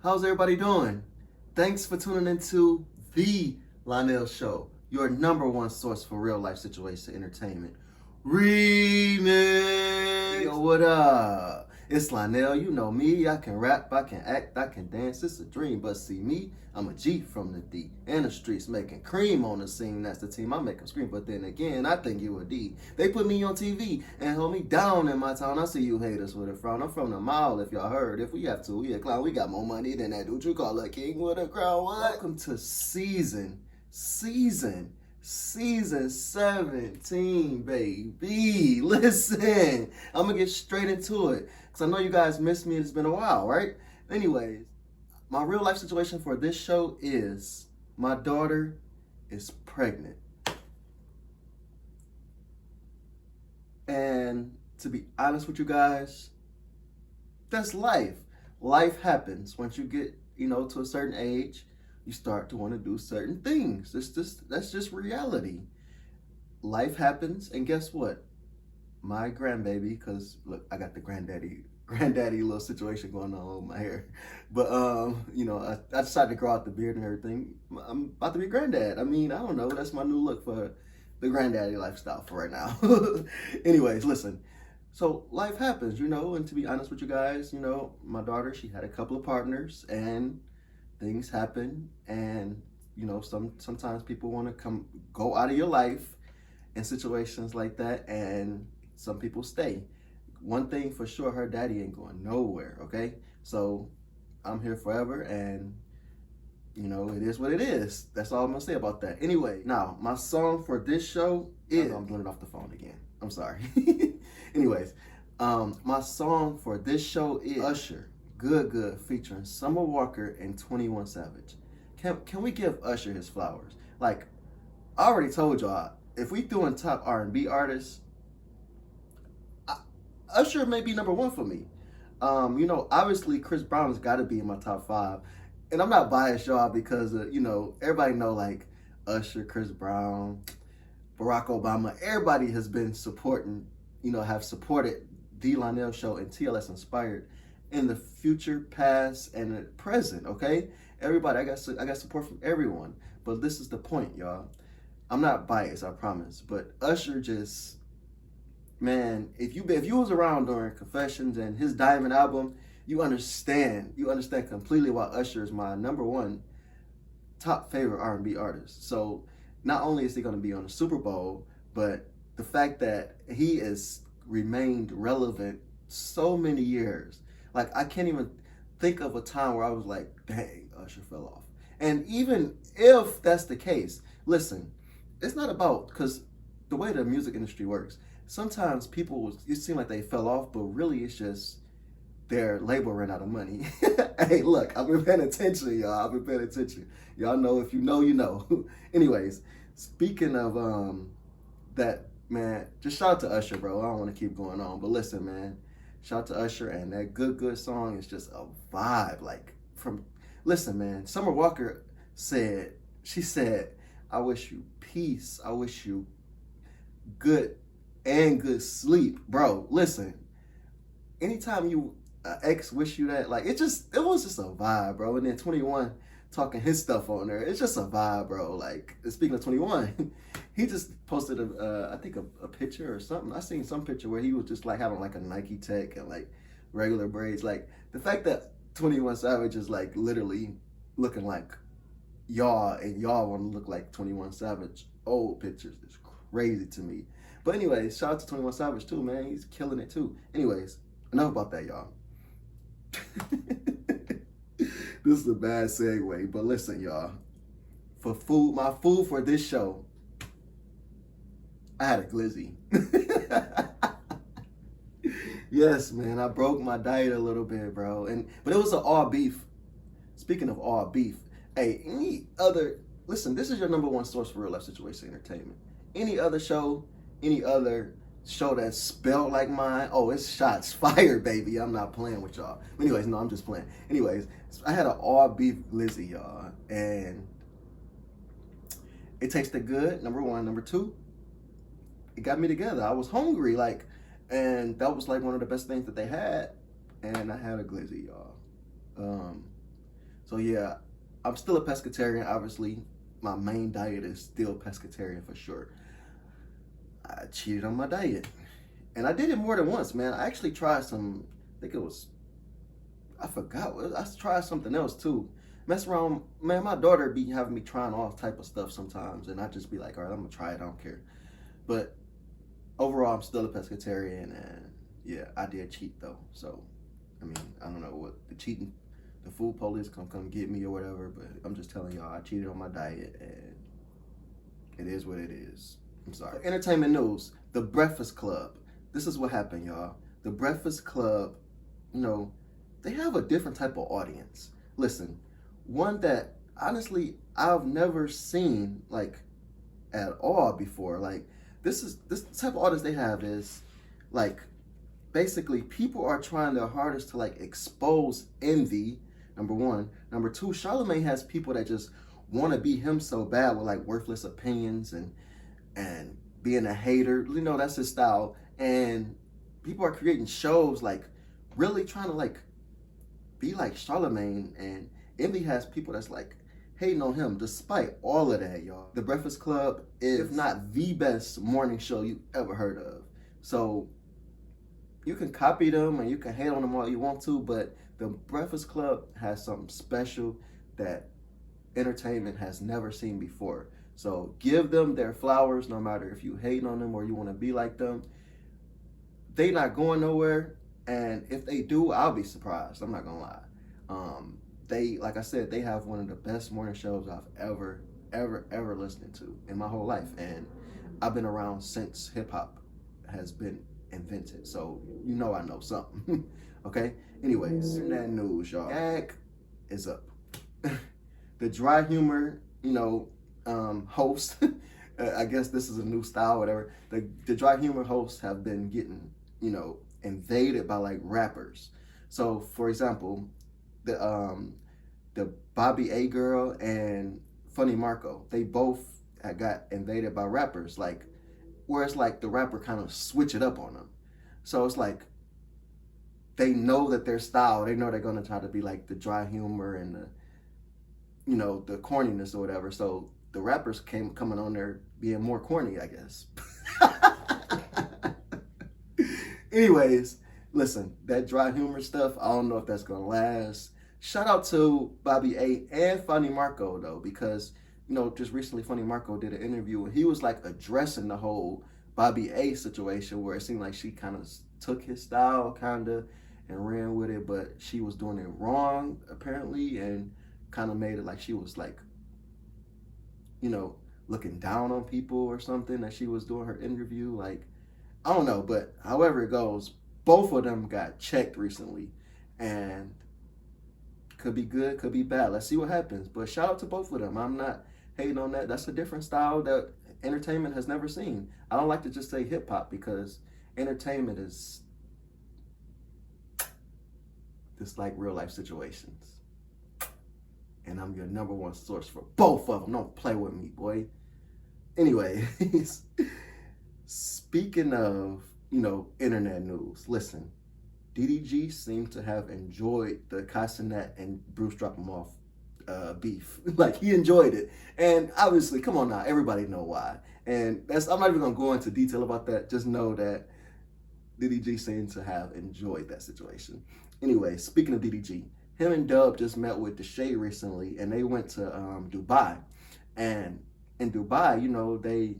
How's everybody doing? Thanks for tuning into the Lionel Show, your number one source for real life situation entertainment. Remix! Yo, what up? It's Lionel, you know me. I can rap, I can act, I can dance. It's a dream, but see me, I'm a G from the D. And the streets making cream on the scene. That's the team. I make them scream, but then again, I think you a D. They put me on TV and hold me down in my town. I see you haters with a frown. I'm from the mall, if y'all heard. If we have to, we a clown. We got more money than that dude you call a king with a crown. What? Welcome to season 17, baby. Listen, I'm gonna get straight into it because I know you guys missed me. It's been a while, right? Anyways, my real life situation for this show is my daughter is pregnant. And to be honest with you guys, that's life. Life happens. Once you get, to a certain age, you start to want to do certain things. That's just reality. Life happens, and guess what? My grandbaby, because look, I got the granddaddy little situation going on with my hair. But I decided to grow out the beard and everything. I'm about to be granddad. I don't know. That's my new look for the granddaddy lifestyle for right now. Anyways, listen. So life happens, and to be honest with you guys, my daughter, she had a couple of partners and things happen, and sometimes people want to go out of your life in situations like that, and some people stay. One thing for sure, her daddy ain't going nowhere, okay? So I'm here forever, and it is what it is. That's all I'm gonna say about that. Anyway, now my song for this show is, I'm doing it off the phone again. I'm sorry. Anyways, my song for this show is Usher, Good, featuring Summer Walker and 21 Savage. Can we give Usher his flowers? Like, I already told y'all, if we doing top R&B artists, Usher may be number one for me. Obviously Chris Brown's got to be in my top 5. And I'm not biased, y'all, because, everybody know, like, Usher, Chris Brown, Barack Obama, everybody has been supporting, have supported The Lionel Show and TLSinspired in the future, past, and the present, okay? Everybody, I got support from everyone. But this is the point, y'all. I'm not biased, I promise. But Usher just, man, if you was around during Confessions and his Diamond album, you understand completely why Usher is my number one top favorite R&B artist. So not only is he going to be on the Super Bowl, but the fact that he has remained relevant so many years. Like, I can't even think of a time where I was like, dang, Usher fell off. And even if that's the case, listen, it's not about, because the way the music industry works, sometimes people, it seem like they fell off, but really it's just their label ran out of money. Hey, look, I've been paying attention, y'all. I've been paying attention. Y'all know, if you know, you know. Anyways, speaking of that, man, just shout out to Usher, bro. I don't want to keep going on, but listen, man, shout out to Usher, and that good song is just a vibe. Like, listen, man, Summer Walker said, I wish you peace. I wish you good good sleep. Bro, listen, anytime you ex wish you that, like, it was just a vibe, bro. And then 21 talking his stuff on there, it's just a vibe, bro. Like, speaking of 21, he just posted I think a picture or something. I seen some picture where he was just like having like a Nike Tech and like regular braids. Like, the fact that 21 Savage is like literally looking like y'all, and y'all want to look like 21 Savage old pictures, is crazy to me. But anyways, shout out to 21 Savage too, man. He's killing it too. Anyways, enough about that, y'all. This is a bad segue, but listen, y'all. My food for this show, I had a glizzy. Yes, man, I broke my diet a little bit, bro. But it was an all beef. Speaking of all beef, hey, listen, this is your number one source for real life situation entertainment. Any other show that's spelled like mine, oh, it's shots fired, baby. I'm not playing with y'all. Anyways, no, I'm just playing. Anyways, I had an all beef glizzy, y'all, and it tasted good, number one. Number two, it got me together. I was hungry, and that was like one of the best things that they had, and I had a glizzy, y'all. So yeah, I'm still a pescatarian. Obviously, my main diet is still pescatarian for sure. I cheated on my diet, and I did it more than once, man. I actually tried some. I think it was. I forgot. I tried something else too. Mess around, man. My daughter be having me trying all type of stuff sometimes, and I just be like, all right, I'm gonna try it. I don't care. But overall, I'm still a pescatarian, and yeah, I did cheat though. So, I mean, I don't know what the cheating, the food police come get me or whatever, but I'm just telling y'all, I cheated on my diet, and it is what it is. I'm sorry. Entertainment news: The Breakfast Club. This is what happened, y'all. The Breakfast Club, you know, they have a different type of audience. Listen, one that honestly I've never seen like at all before. Like this type of audience they have is like basically people are trying their hardest to like expose envy. Number one. Number two, Charlamagne has people that just want to be him so bad with like worthless opinions and being a hater. You know, that's his style. And people are creating shows like really trying to like be like Charlamagne, and Envy has people that's like hating on him despite all of that, y'all. The Breakfast Club is, if not the best morning show you ever heard of. So you can copy them and you can hate on them all you want to, but the Breakfast Club has something special that entertainment has never seen before. So give them their flowers, no matter if you hate on them or you want to be like them. They not going nowhere, and if they do, I'll be surprised. I'm not gonna lie. They, like I said, they have one of the best morning shows I've ever listened to in my whole life, and I've been around since hip hop has been invented. So you know I know something. Okay. Anyways, that news, y'all. Gag is up. The dry humor, you know, host. I guess this is a new style, whatever. The dry humor hosts have been getting, you know, invaded by like rappers. So, for example, the Bobbi A girl and Funny Marco, they both got invaded by rappers. Like, where it's like the rapper kind of switch it up on them. So it's like they know that their style. They know they're gonna try to be like the dry humor and the, you know, the corniness or whatever. So the rappers coming on there being more corny, I guess. Anyways, listen, that dry humor stuff, I don't know if that's gonna last. Shout out to Bobbi A and Funny Marco though, because, you know, just recently Funny Marco did an interview and he was like addressing the whole Bobbi A situation where it seemed like she kind of took his style kind of and ran with it, but she was doing it wrong apparently, and kind of made it like she was like, you know, looking down on people or something that she was doing her interview. Like, I don't know, but however it goes, both of them got checked recently, and could be good, could be bad. Let's see what happens. But shout out to both of them. I'm not hating on that. That's a different style that entertainment has never seen. I don't like to just say hip hop because entertainment is just like real life situations. And I'm your number one source for both of them. Don't play with me, boy. Anyways, speaking of, you know, internet news, listen, DDG seemed to have enjoyed the Cenat and Bruce drop him off beef. Like, he enjoyed it. And obviously, come on now, everybody know why. And I'm not even gonna go into detail about that. Just know that DDG seemed to have enjoyed that situation. Anyway, speaking of DDG, him and Dub just met with Deshae recently, and they went to Dubai. And in Dubai, they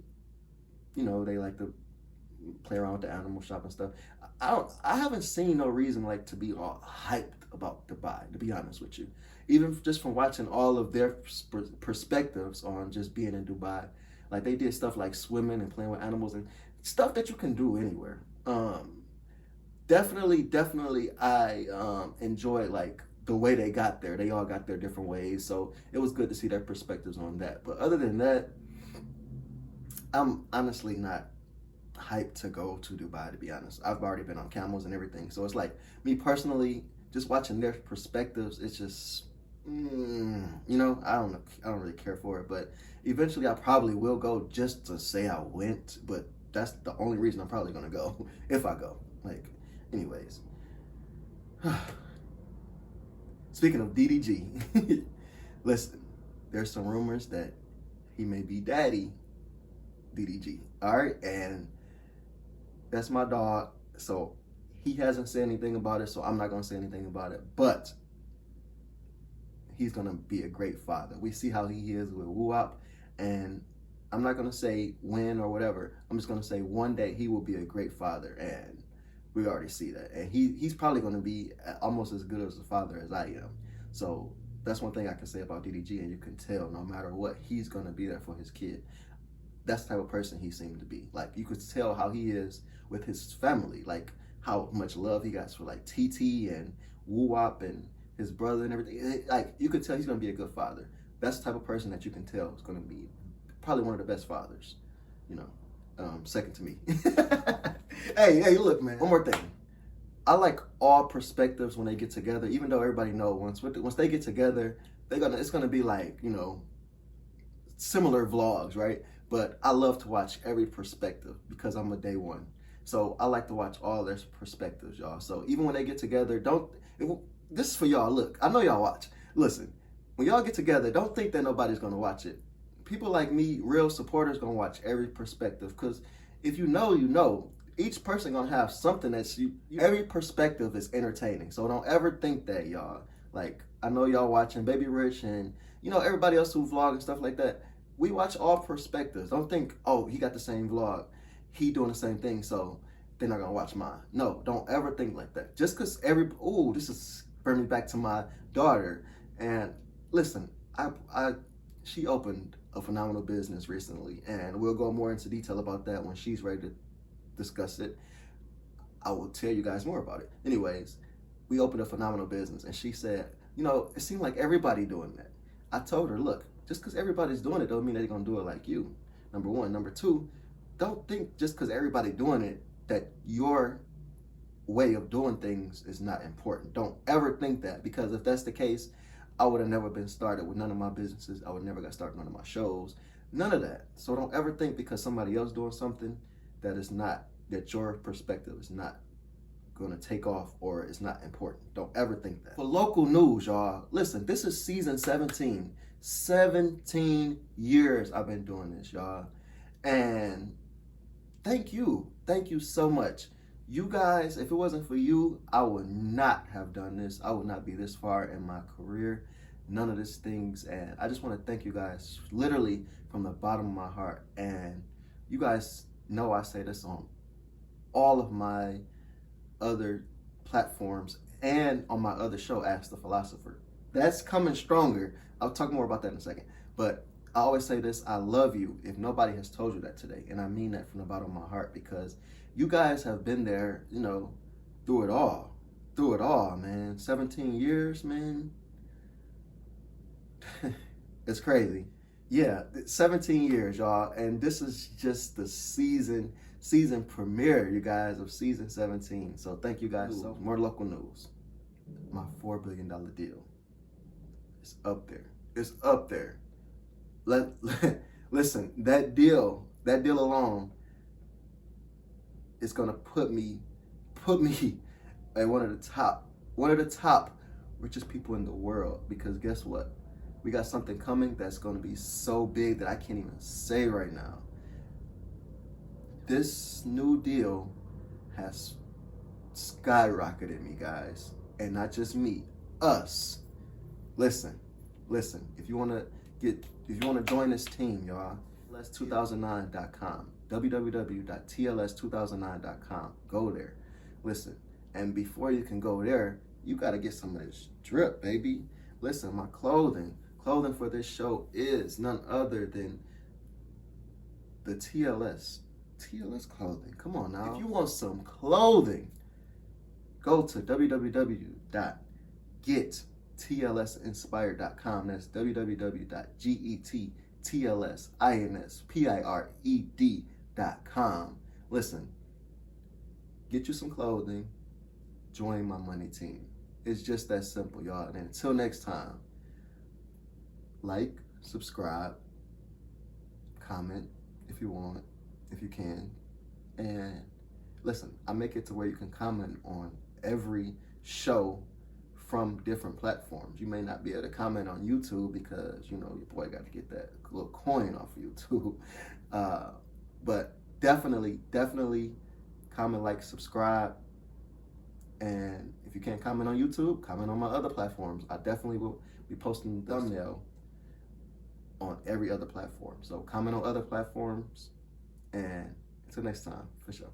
like to play around with the animal shop and stuff. I haven't seen no reason like to be all hyped about Dubai, to be honest with you. Even just from watching all of their perspectives on just being in Dubai, like they did stuff like swimming and playing with animals and stuff that you can do anywhere. Definitely, I enjoyed like the way they got there. They all got their different ways, so it was good to see their perspectives on that. But other than that, I'm honestly not hyped to go to Dubai, to be honest. I've already been on camels and everything, so it's like me personally, just watching their perspectives, it's just I don't really care for it. But eventually I probably will go just to say I went, but that's the only reason I'm probably gonna go if I go. Like, anyways, Speaking of DDG, listen, there's some rumors that he may be daddy DDG. All right, and that's my dog. So he hasn't said anything about it, so I'm not gonna say anything about it. But he's gonna be a great father. We see how he is with Woo-Wop, and I'm not gonna say when or whatever. I'm just gonna say one day he will be a great father, and we already see that. And he's probably gonna be almost as good as a father as I am. So that's one thing I can say about DDG, and you can tell no matter what, he's gonna be there for his kid. That's the type of person he seemed to be. Like, you could tell how he is with his family, like how much love he got for like TT and Woo-Wop and his brother and everything. Like, you could tell he's gonna be a good father. That's the type of person that you can tell is gonna be probably one of the best fathers, you know, second to me. Hey, look, man, one more thing. I like all perspectives when they get together, even though everybody knows once they get together, it's gonna be like, you know, similar vlogs, right? But I love to watch every perspective because I'm a day one. So I like to watch all their perspectives, y'all. So even when they get together, this is for y'all. Look, I know y'all watch. Listen, when y'all get together, don't think that nobody's gonna watch it. People like me, real supporters, gonna watch every perspective, because if you know, you know. Each person gonna have something every perspective is entertaining. So don't ever think that, y'all. Like, I know y'all watching Baby Rich and, you know, everybody else who vlog and stuff like that. We watch all perspectives. Don't think, oh, he got the same vlog, he doing the same thing, so they're not gonna watch mine. No, don't ever think like that. Just because this is bringing me back to my daughter. And listen, she opened a phenomenal business recently, and we'll go more into detail about that when she's ready to discuss it. I will tell you guys more about it. Anyways, we opened a phenomenal business, and she said, you know, it seemed like everybody doing that. I told her, look, just because everybody's doing it don't mean they're gonna do it like you. Number one. Number two, don't think just because everybody doing it that your way of doing things is not important. Don't ever think that, because if that's the case, I would have never been started with none of my businesses. I would never got started on none of my shows. None of that. So don't ever think because somebody else doing something that your perspective is not gonna take off or it's not important. Don't ever think that. For local news, y'all, listen, this is season 17. 17 years I've been doing this, y'all. And thank you so much. You guys, if it wasn't for you, I would not have done this. I would not be this far in my career. None of these things. And I just want to thank you guys literally from the bottom of my heart. And you guys know I say this on all of my other platforms and on my other show, Ask the Philosopher. That's coming stronger. I'll talk more about that in a second. But I always say this, I love you if nobody has told you that today. And I mean that from the bottom of my heart, because you guys have been there, you know, through it all. Through it all, man. 17 years, man. It's crazy. Yeah, 17 years, y'all. And this is just the season premiere, you guys, of season 17. So thank you guys so much. More local news. My $4 billion deal. It's up there. It's up there. Listen, that deal alone is gonna put me at one of the top richest people in the world. Because guess what? We got something coming that's gonna be so big that I can't even say right now. This new deal has skyrocketed me, guys. And not just me, us. Listen, if you wanna join this team, y'all, TLS2009.com, www.tls2009.com. Go there. Listen, and before you can go there, you gotta get some of this drip, baby. Listen, my clothing for this show is none other than the TLS clothing. Come on now. If you want some clothing, go to www.getTLSinspired.com. That's www.GetTLSinspired.com. Listen, get you some clothing, join my money team. It's just that simple, y'all. And until next time, like, subscribe, comment if you want, if you can. And listen, I make it to where you can comment on every show from different platforms. You may not be able to comment on YouTube because, you know, your boy got to get that little coin off of YouTube. But definitely comment, like, subscribe. And if you can't comment on YouTube, comment on my other platforms. I definitely will be posting the thumbnail on every other platform. So comment on other platforms. And until next time, for sure.